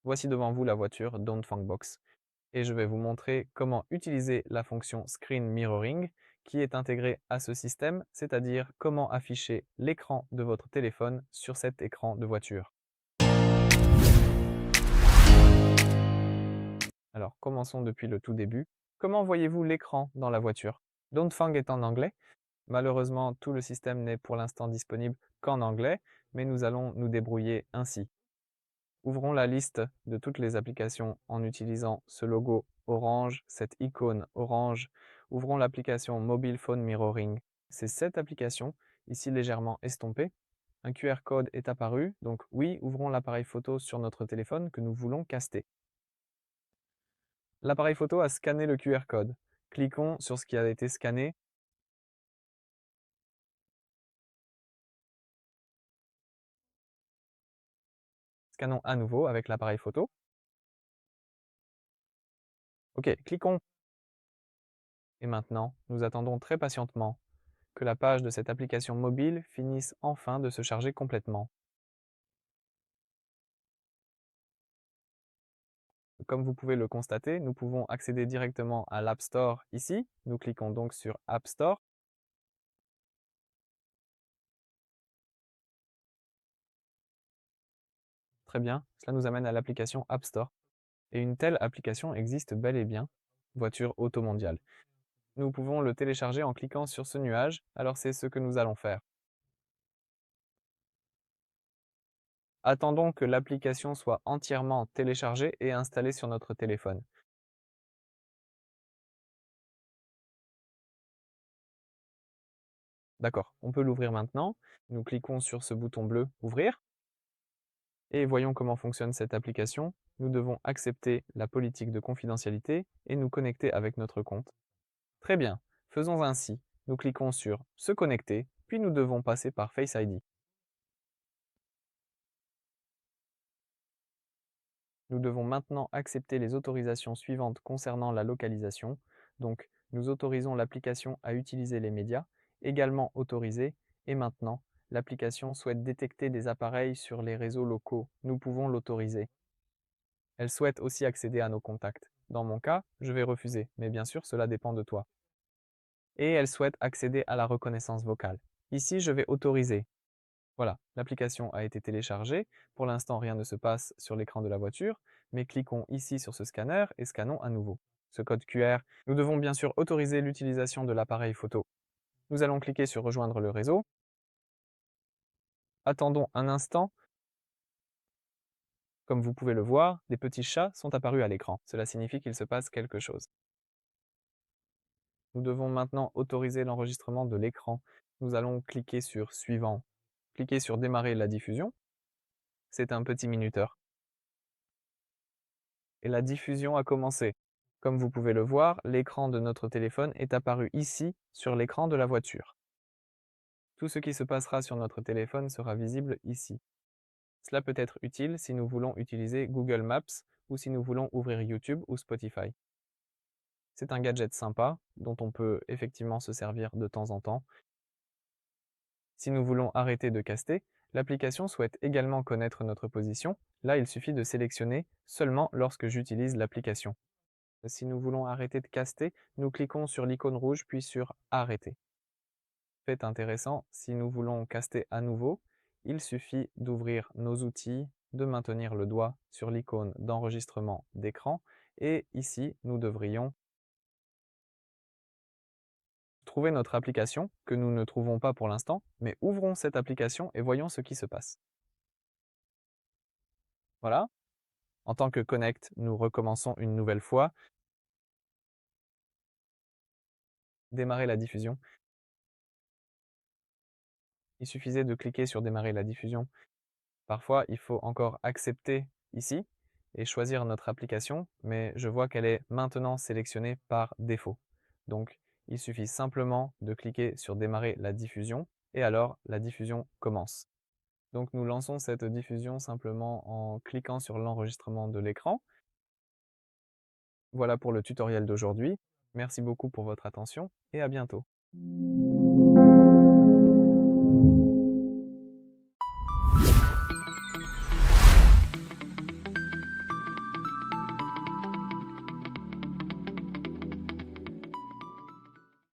Voici devant vous la voiture Dongfeng et je vais vous montrer comment utiliser la fonction Screen Mirroring qui est intégrée à ce système, c'est-à-dire comment afficher l'écran de votre téléphone sur cet écran de voiture. Alors, commençons depuis le tout début. Comment voyez-vous l'écran dans la voiture? Dongfeng est en anglais. Malheureusement, tout le système n'est pour l'instant disponible qu'en anglais, mais nous allons nous débrouiller ainsi. Ouvrons la liste de toutes les applications en utilisant ce logo orange, cette icône orange. Ouvrons l'application Mobile Phone Mirroring. C'est cette application, ici légèrement estompée. Un QR code est apparu, donc oui, ouvrons l'appareil photo sur notre téléphone que nous voulons caster. L'appareil photo a scanné le QR code. Cliquons sur ce qui a été scanné. Scannons à nouveau avec l'appareil photo. OK, cliquons. Et maintenant, nous attendons très patientement que la page de cette application mobile finisse enfin de se charger complètement. Comme vous pouvez le constater, nous pouvons accéder directement à l'App Store ici. Nous cliquons donc sur App Store. Très bien, cela nous amène à l'application App Store. Et une telle application existe bel et bien, Voiture Auto Mondiale. Nous pouvons le télécharger en cliquant sur ce nuage, alors c'est ce que nous allons faire. Attendons que l'application soit entièrement téléchargée et installée sur notre téléphone. D'accord, on peut l'ouvrir maintenant. Nous cliquons sur ce bouton bleu « Ouvrir » et voyons comment fonctionne cette application. Nous devons accepter la politique de confidentialité et nous connecter avec notre compte. Très bien, faisons ainsi. Nous cliquons sur « Se connecter », puis nous devons passer par Face ID. Nous devons maintenant accepter les autorisations suivantes concernant la localisation. Donc, nous autorisons l'application à utiliser les médias, également autorisé, et maintenant, l'application souhaite détecter des appareils sur les réseaux locaux. Nous pouvons l'autoriser. Elle souhaite aussi accéder à nos contacts. Dans mon cas, je vais refuser, mais bien sûr, cela dépend de toi. Et elle souhaite accéder à la reconnaissance vocale. Ici, je vais autoriser. Voilà, l'application a été téléchargée. Pour l'instant, rien ne se passe sur l'écran de la voiture, mais cliquons ici sur ce scanner et scannons à nouveau. Ce code QR, nous devons bien sûr autoriser l'utilisation de l'appareil photo. Nous allons cliquer sur Rejoindre le réseau. Attendons un instant. Comme vous pouvez le voir, des petits chats sont apparus à l'écran. Cela signifie qu'il se passe quelque chose. Nous devons maintenant autoriser l'enregistrement de l'écran. Nous allons cliquer sur Suivant. Cliquez sur Démarrer la diffusion. C'est un petit minuteur. Et la diffusion a commencé. Comme vous pouvez le voir, l'écran de notre téléphone est apparu ici, sur l'écran de la voiture. Tout ce qui se passera sur notre téléphone sera visible ici. Cela peut être utile si nous voulons utiliser Google Maps ou si nous voulons ouvrir YouTube ou Spotify. C'est un gadget sympa dont on peut effectivement se servir de temps en temps. Si nous voulons arrêter de caster, l'application souhaite également connaître notre position. Là, il suffit de sélectionner seulement lorsque j'utilise l'application. Si nous voulons arrêter de caster, nous cliquons sur l'icône rouge puis sur Arrêter. Fait intéressant, si nous voulons caster à nouveau, il suffit d'ouvrir nos outils, de maintenir le doigt sur l'icône d'enregistrement d'écran et ici, nous devrions trouver notre application, que nous ne trouvons pas pour l'instant, mais ouvrons cette application et voyons ce qui se passe. Voilà. En tant que Connect, nous recommençons une nouvelle fois. Démarrer la diffusion. Il suffisait de cliquer sur Démarrer la diffusion. Parfois, il faut encore accepter ici et choisir notre application, mais je vois qu'elle est maintenant sélectionnée par défaut. Donc, il suffit simplement de cliquer sur Démarrer la diffusion et alors la diffusion commence. Donc, nous lançons cette diffusion simplement en cliquant sur l'enregistrement de l'écran. Voilà pour le tutoriel d'aujourd'hui. Merci beaucoup pour votre attention et à bientôt.